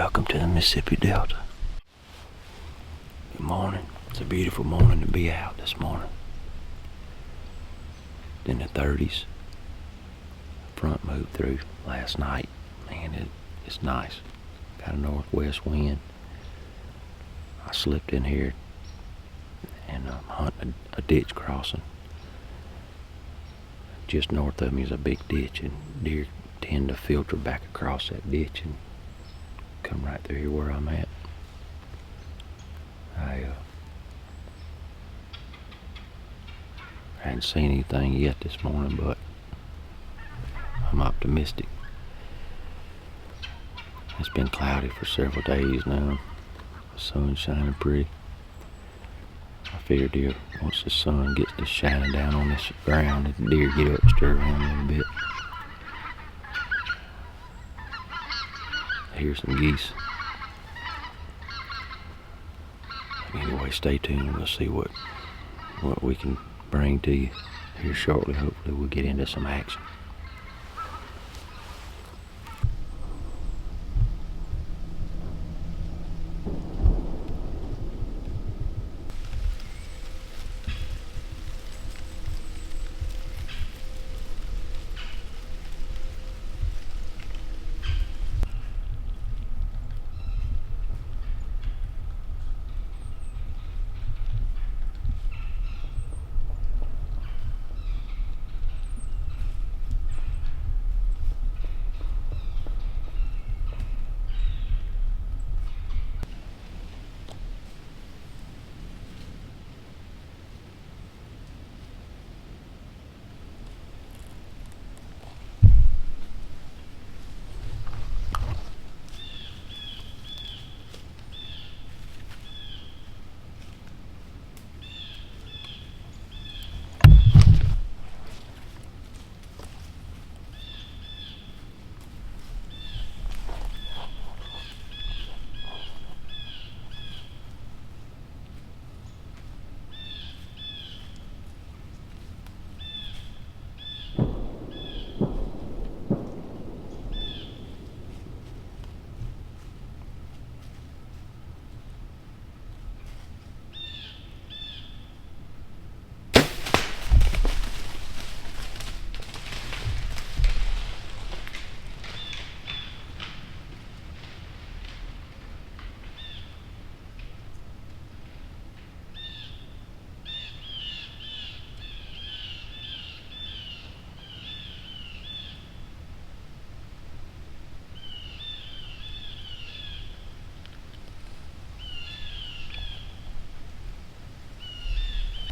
Welcome to the Mississippi Delta. Good morning. It's a beautiful morning to be out this morning. In the 30s. Front moved through last night. Man, it's nice. Got a northwest wind. I slipped in here and I'm hunting a ditch crossing. Just north of me is a big ditch, and deer tend to filter back across that ditch and come right through here where I'm at. I hadn't seen anything yet this morning, but I'm optimistic. It's been cloudy for several days now. The sun's shining pretty. I figure deer, once the sun gets to shining down on this ground, the deer get up, stir around a little bit. I hear some geese. Anyway, stay tuned. We'll see what we can bring to you here shortly. Hopefully we'll get into some action.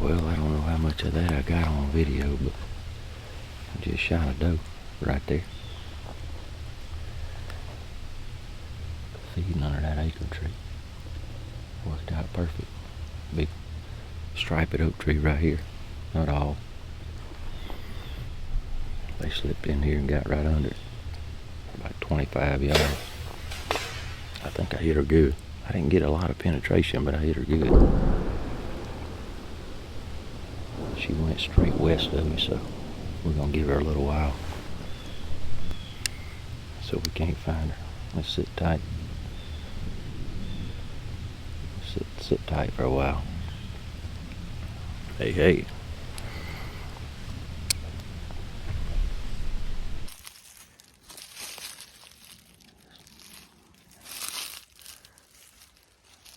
Well, I don't know how much of that I got on video, but I just shot a doe right there. Feeding under that acorn tree. Worked out perfect. Big striped oak tree right here. Not all. They slipped in here and got right under it. About 25 yards. I think I hit her good. I didn't get a lot of penetration, but I hit her good. She went straight west of me, so we're gonna give her a little while. So we can't find her. Let's sit tight. Sit tight for a while. Hey, hey.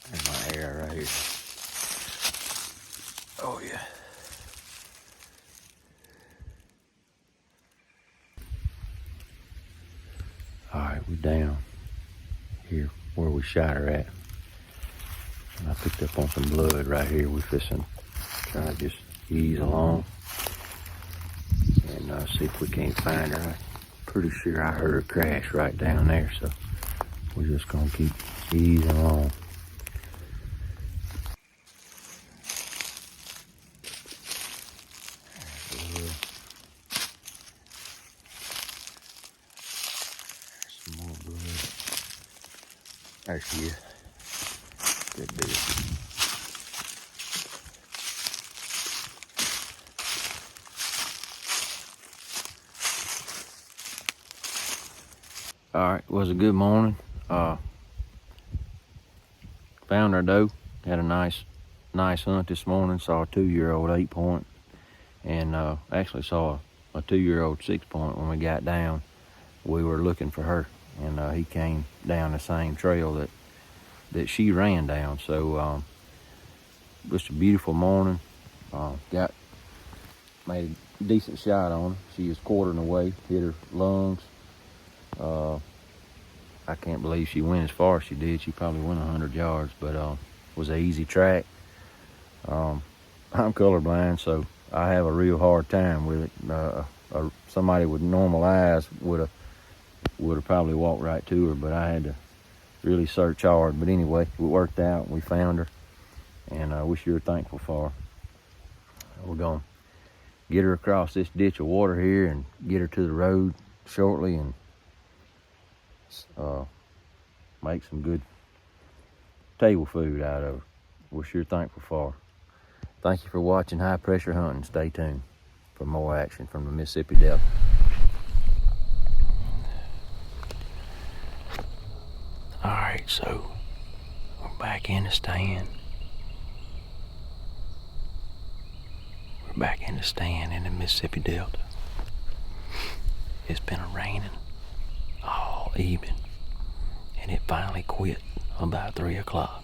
There's my hair right here. Oh yeah. Alright, we're down here where we shot her at. And I picked up on some blood right here. We're fixing trying to just ease along and see if we can't find her. I'm pretty sure I heard her crash right down there, so we're just gonna keep easing along. There she is. Good deal. All right, it was a good morning. Found our doe. Had a nice hunt this morning. Saw a 2-year-old 8-point, and actually saw a 2-year-old 6-point when we got down. We were looking for her, and he came down the same trail that she ran down. So just a beautiful morning. Made a decent shot on her. She was quartering away, hit her lungs. I can't believe she went as far as she did. She probably went 100 yards, but was an easy track. I'm colorblind, so I have a real hard time with it. Somebody with normal eyes would have probably walked right to her, but I had to really search hard. But anyway, it worked out. We found her, and we're sure thankful for her. We're going to get her across this ditch of water here and get her to the road shortly, and make some good table food out of her. We're sure thankful for her. Thank you for watching High Pressure Hunting. Stay tuned for more action from the Mississippi Delta. Alright, so we're back in the stand. We're back in the stand in the Mississippi Delta. It's been raining all evening, and it finally quit about 3 o'clock.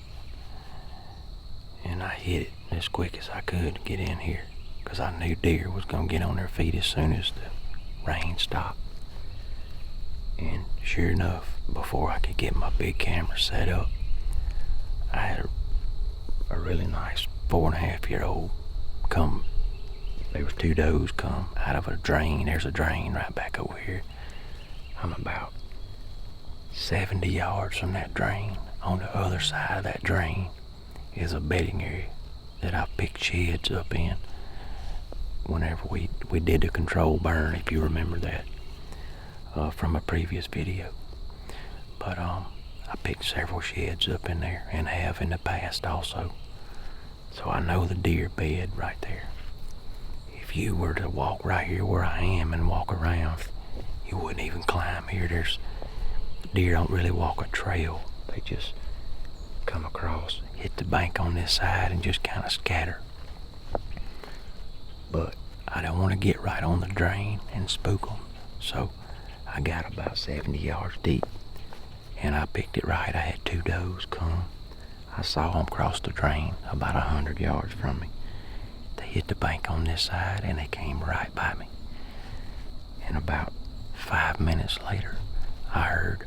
And I hit it as quick as I could to get in here, because I knew deer was going to get on their feet as soon as the rain stopped. And sure enough, before I could get my big camera set up, I had a really nice 4.5-year-old come. There was 2 does come out of a drain. There's a drain right back over here. I'm about 70 yards from that drain. On the other side of that drain is a bedding area that I picked sheds up in whenever we did the control burn, if you remember that from a previous video. But I picked several sheds up in there, and have in the past also. So I know the deer bed right there. If you were to walk right here where I am and walk around, you wouldn't even climb here. Deer don't really walk a trail. They just come across, hit the bank on this side, and just kind of scatter. But I don't want to get right on the drain and spook them. So I got about 70 yards deep, and I picked it right. I had 2 does come. I saw them cross the drain about 100 yards from me. They hit the bank on this side, and they came right by me. And about 5 minutes later, I heard,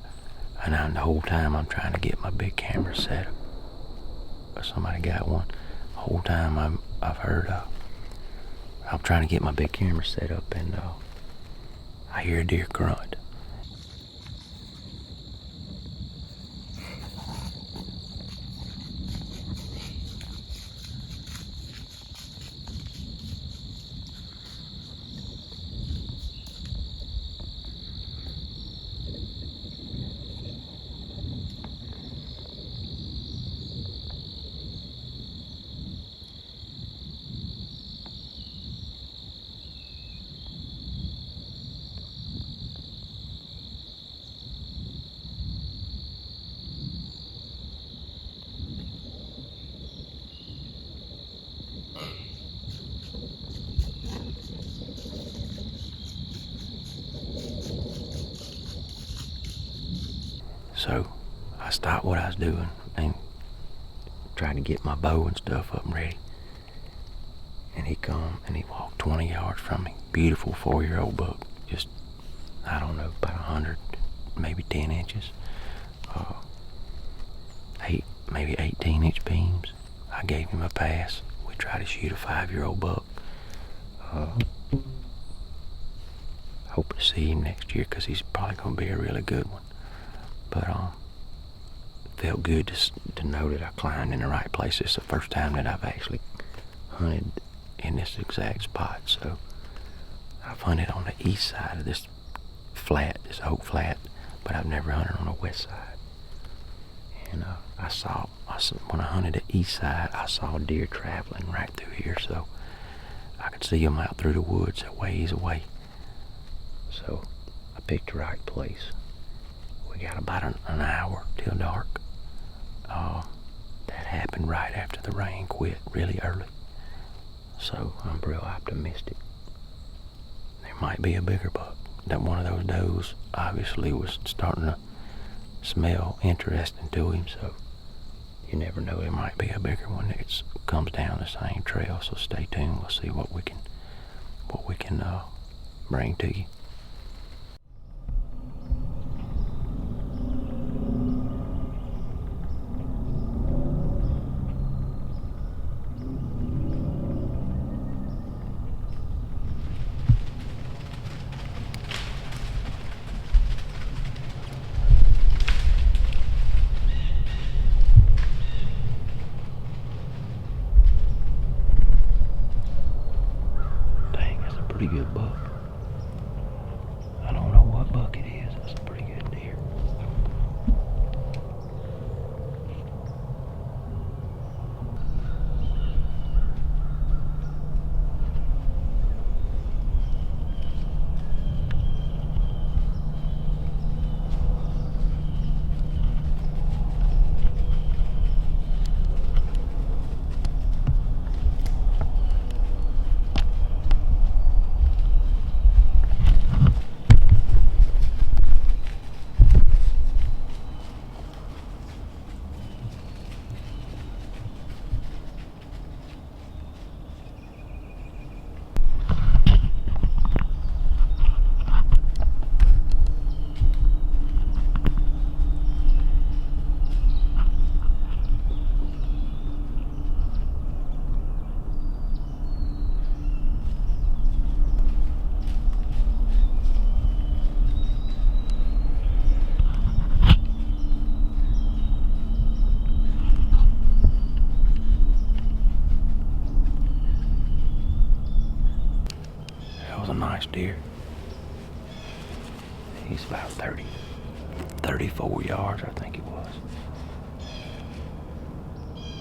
and the whole time I'm trying to get my big camera set up. Somebody got one. The whole time I've heard, I'm trying to get my big camera set up, and I hear a deer grunt. So I stopped what I was doing and tried to get my bow and stuff up and ready. And he come and he walked 20 yards from me. Beautiful 4-year-old buck. Just, I don't know, about 100, maybe 10 inches. Maybe 18-inch beams. I gave him a pass. We tried to shoot a 5-year-old buck. Hope to see him next year, because he's probably going to be a really good one. But it felt good to know that I climbed in the right place. It's the first time that I've actually hunted in this exact spot. So I've hunted on the east side of this flat, this oak flat, but I've never hunted on the west side. And when I hunted the east side, I saw deer traveling right through here, so I could see them out through the woods a ways away. So I picked the right place. We got about an hour till dark. The happened right after the rain quit really early. So I'm real optimistic. There might be a bigger buck. That one of those does obviously was starting to smell interesting to him, so you never know, there might be a bigger one that comes down the same trail. So stay tuned. We'll see what we can bring to you. Pretty good buck. I don't know what buck it is. That's a pretty good deer. A nice deer. He's about 34 yards, I think it was.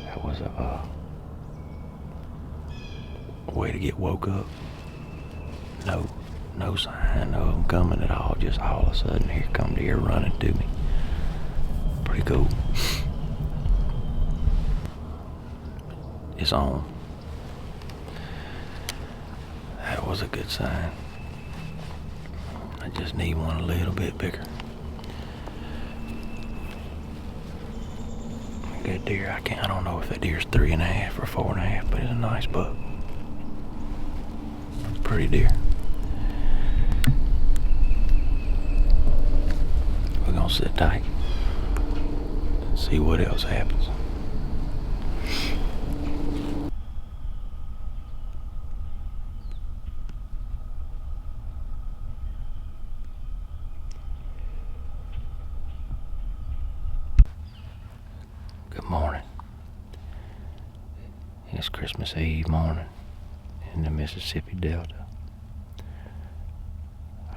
That was a way to get woke up. No sign of him coming at all. Just all of a sudden, here come deer running to me. Pretty cool. It's on. That was a good sign. I just need one a little bit bigger. Good deer. I don't know if that deer's 3.5 or 4.5, but it's a nice buck. Pretty deer. We're gonna sit tight and see what else happens. Good morning. It's Christmas Eve morning in the Mississippi Delta.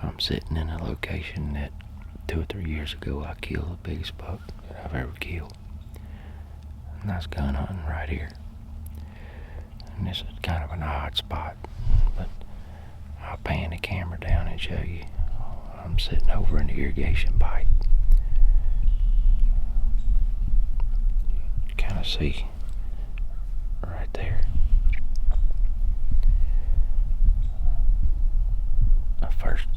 I'm sitting in a location that 2 or 3 years ago I killed the biggest buck that I've ever killed. And that's gun hunting right here. And this is kind of an odd spot, but I'll pan the camera down and show you. I'm sitting over in the irrigation pipe. Kind of see right there. I first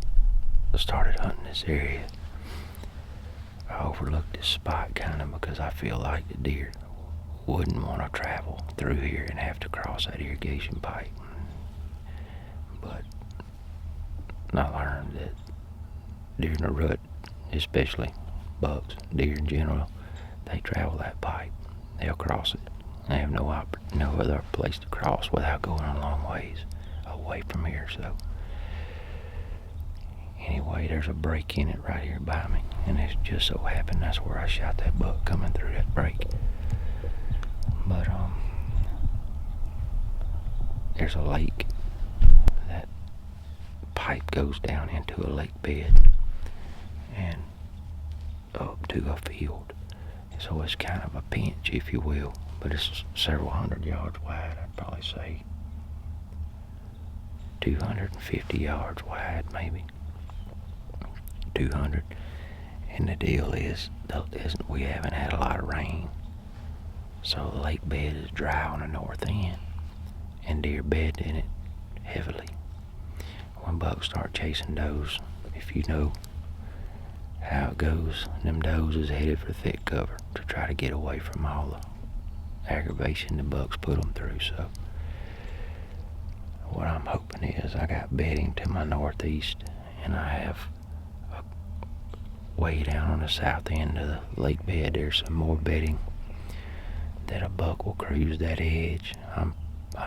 started hunting this area. I overlooked this spot kind of because I feel like the deer wouldn't want to travel through here and have to cross that irrigation pipe. But I learned that during the rut, especially bucks, deer in general, they travel that pipe. They'll cross it. They have no other place to cross without going a long ways away from here. So anyway, there's a break in it right here by me, and it just so happened that's where I shot that buck coming through that break. But there's a lake. That pipe goes down into a lake bed and up to a field. So it's kind of a pinch, if you will, but it's several hundred yards wide. I'd probably say 250 yards wide, maybe 200. And the deal is, we haven't had a lot of rain, So the lake bed is dry on the north end, and deer bed in it heavily. When bucks start chasing does, if you know how it goes, them does is headed for thick cover to try to get away from all the aggravation the bucks put them through. So what I'm hoping is I got bedding to my northeast, and I have way down on the south end of the lake bed, there's some more bedding that a buck will cruise that edge. I'm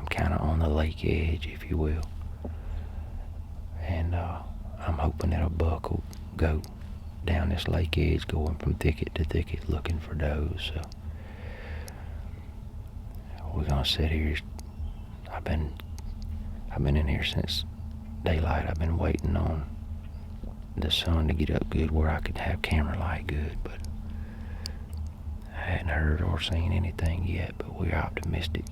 kind of on the lake edge, if you will, and I'm hoping that a buck will go down this lake edge, going from thicket to thicket looking for does. So we're gonna sit here. I've been in here since daylight. I've been waiting on the sun to get up good where I could have camera light good, but I hadn't heard or seen anything yet, but we're optimistic.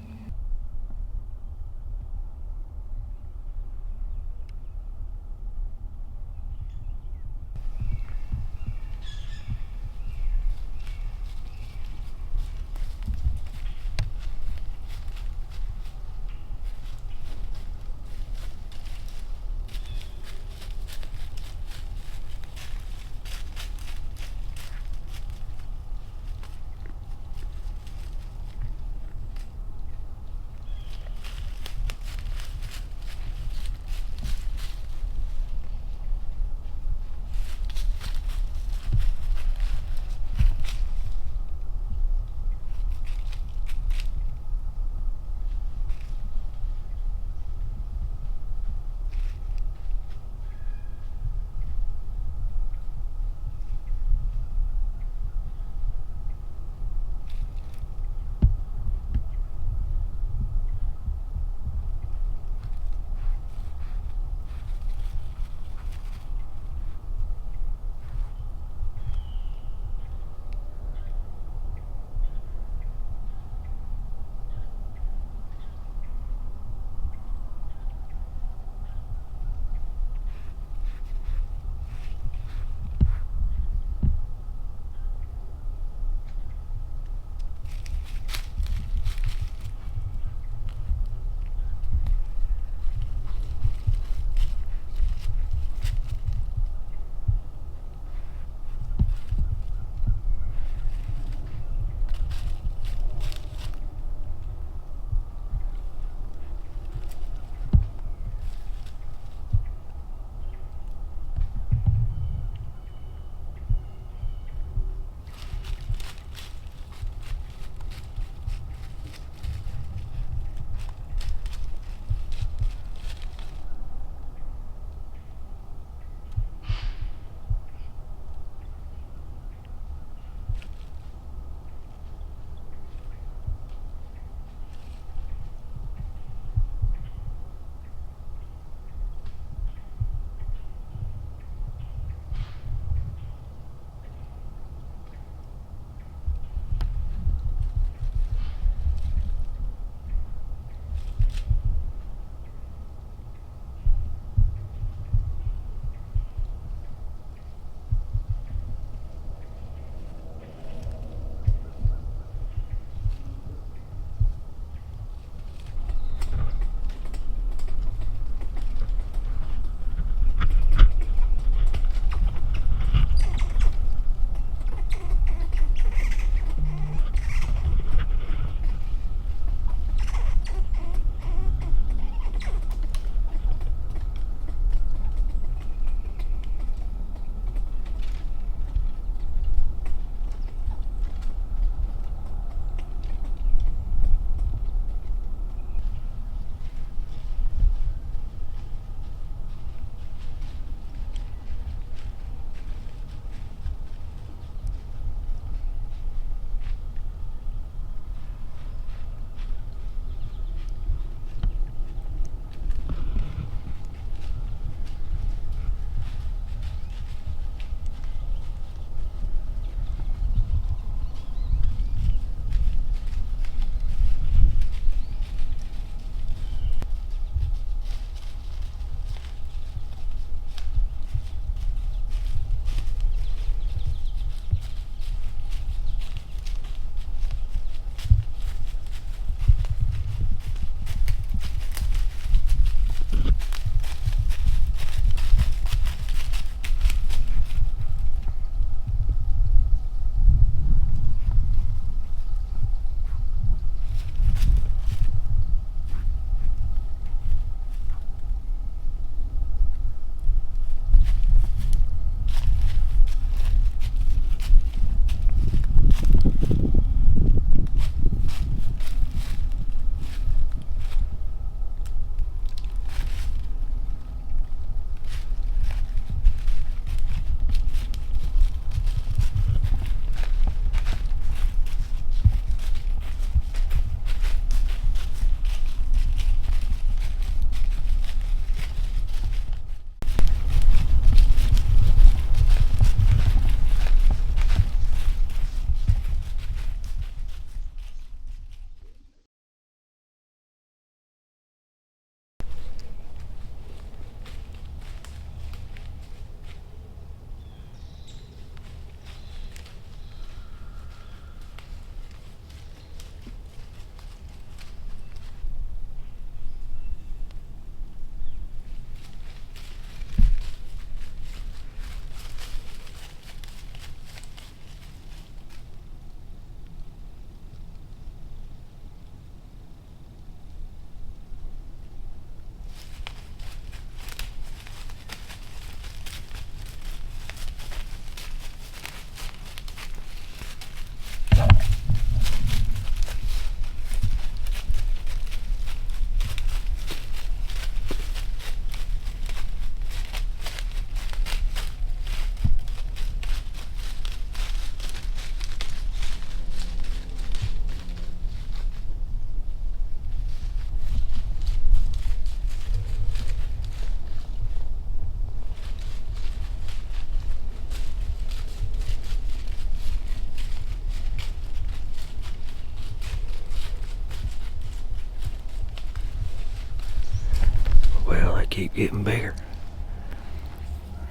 keep getting bigger.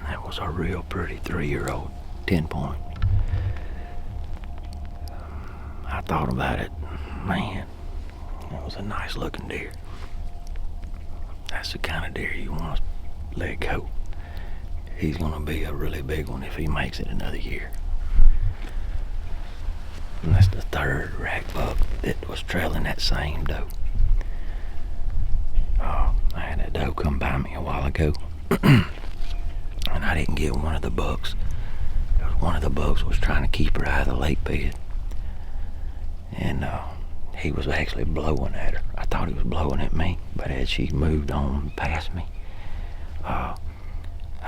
That was a real pretty 3-year-old 10-point. I thought about it. Man, that was a nice looking deer. That's the kind of deer you want to let go. He's gonna be a really big one if he makes it another year. And that's the third rack buck that was trailing that same doe. I had that doe come by me a while ago, and I didn't get one of the bucks. One of the bucks was trying to keep her out of the lake bed, and he was actually blowing at her. I thought he was blowing at me, but as she moved on past me, I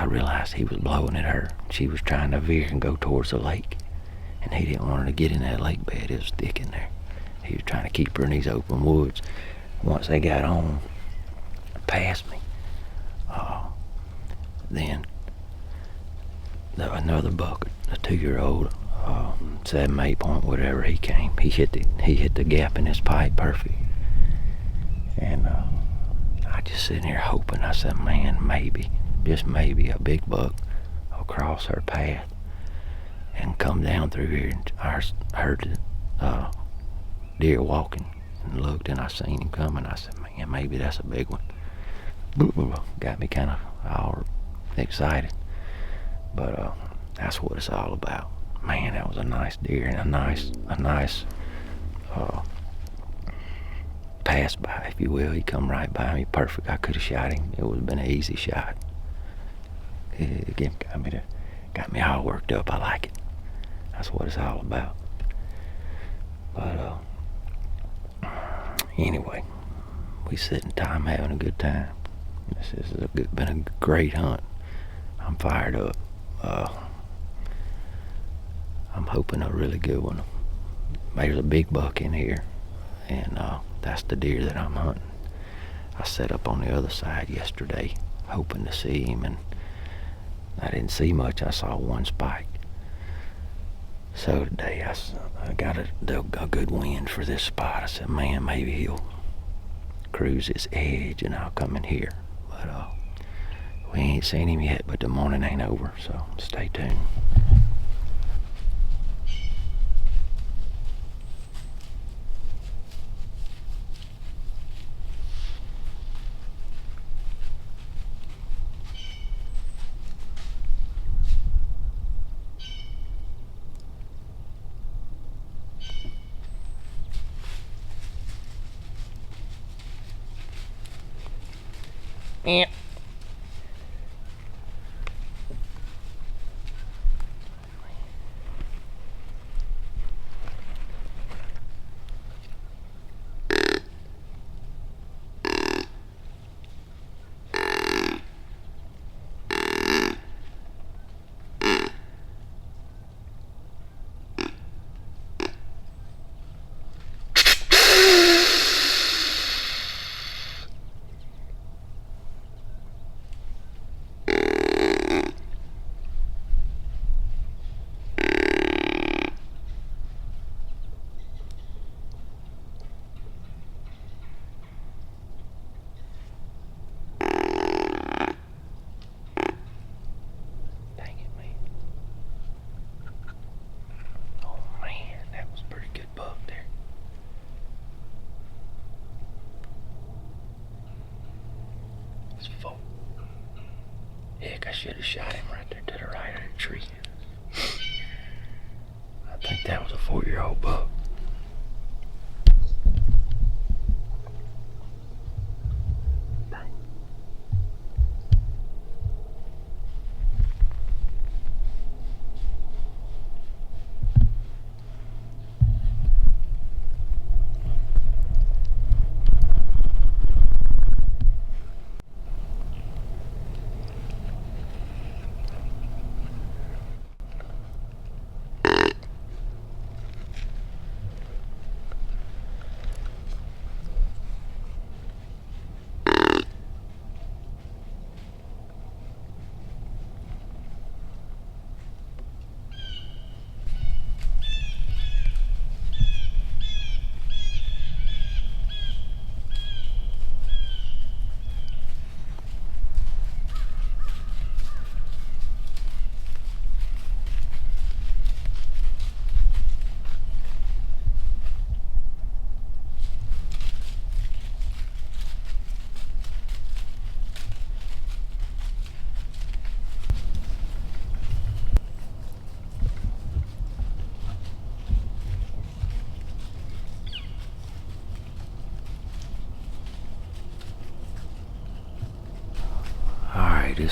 realized he was blowing at her. She was trying to veer and go towards the lake, and he didn't want her to get in that lake bed. It was thick in there. He was trying to keep her in these open woods. Once they got on past me, then another buck, a 2-year-old, 7, 8 point, whatever, he came. He hit the gap in his pipe perfect. And I just sitting here hoping. I said, man, maybe, just maybe, a big buck will cross her path and come down through here. And I heard the deer walking and looked, and I seen him coming. I said, man, maybe that's a big one. Got me kind of all excited. But that's what it's all about. Man, that was a nice deer, and a nice pass by, if you will. He come right by me, perfect. I could have shot him. It would have been an easy shot. It got me all worked up. I like it. That's what it's all about. But anyway, we sitting time having a good time. This has been a great hunt. I'm fired up. I'm hoping a really good one. There's a big buck in here, and that's the deer that I'm hunting. I set up on the other side yesterday, hoping to see him, and I didn't see much. I saw one spike. So today I got a good wind for this spot. I said, man, maybe he'll cruise this edge and I'll come in here. But we ain't seen him yet, but the morning ain't over, so stay tuned. Yeah. Heck, I should have shot him right there to the right of the tree. I think that was a 4-year-old buck.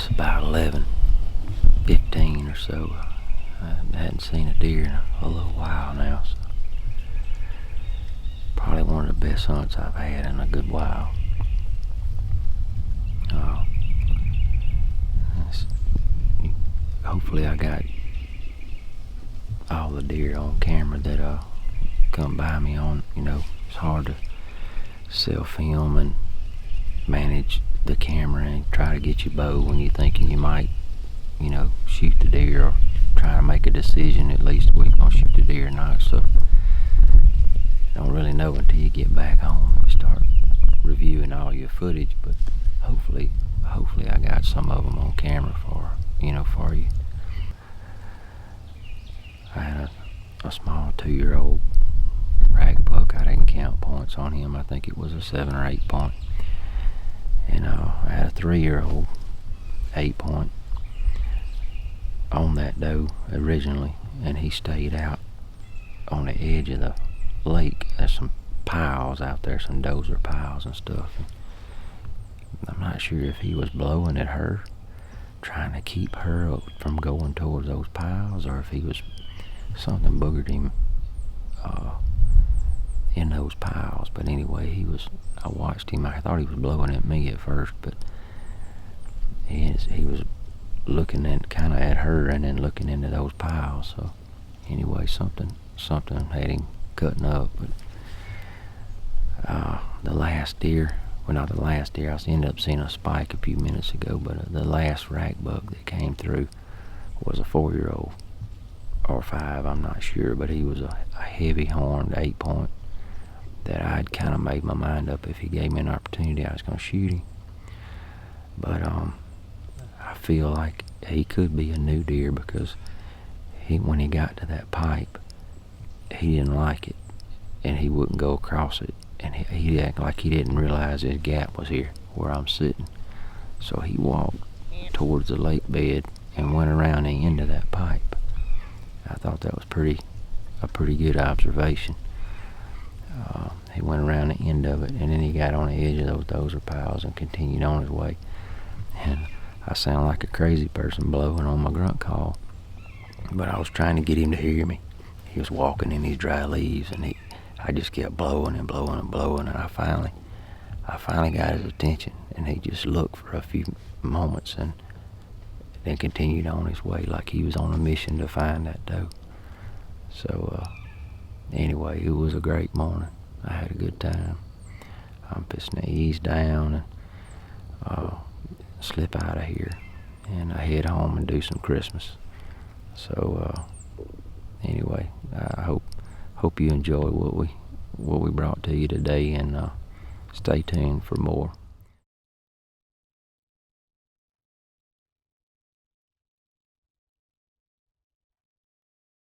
It's about 11:15 or so. I hadn't seen a deer in a little while now, so probably one of the best hunts I've had in a good while. Hopefully I got all the deer on camera that come by me on. It's hard to self-film and manage the camera and try to get your bow when you're thinking you might, shoot the deer, or try to make a decision at least we're gonna shoot the deer or not. So don't really know until you get back home and you start reviewing all your footage. But hopefully I got some of them on camera for you. I had a small 2-year-old rag buck. I didn't count points on him. I think it was a 7 or 8 point. And I had a 3-year-old 8 point on that doe originally, and he stayed out on the edge of the lake. There's some piles out there, some dozer piles and stuff. And I'm not sure if he was blowing at her, trying to keep her from going towards those piles, or if he was something boogered him in those piles. But anyway, I watched him. I thought he was blowing at me at first, but he was looking kind of at her and then looking into those piles. So anyway, something had him cutting up. But the last deer, well, not the last deer, I ended up seeing a spike a few minutes ago, but the last rag buck that came through was a 4-year-old or 5, I'm not sure, but he was a heavy horned 8 point that I'd kind of made my mind up if he gave me an opportunity I was going to shoot him. But I feel like he could be a new deer, because when he got to that pipe, he didn't like it and he wouldn't go across it, and he acted like he didn't realize his gap was here where I'm sitting. So he walked towards the lake bed and went around the end of that pipe. I thought that was a pretty good observation. He went around the end of it, and then he got on the edge of those dozer piles and continued on his way. And I sound like a crazy person blowing on my grunt call, but I was trying to get him to hear me. He was walking in these dry leaves, and I just kept blowing and blowing and blowing, and I finally got his attention, and he just looked for a few moments and then continued on his way like he was on a mission to find that doe. So anyway, it was a great morning. I had a good time. I'm fixing to ease down and slip out of here, and I head home and do some Christmas. So anyway, I hope you enjoy what we brought to you today, and stay tuned for more.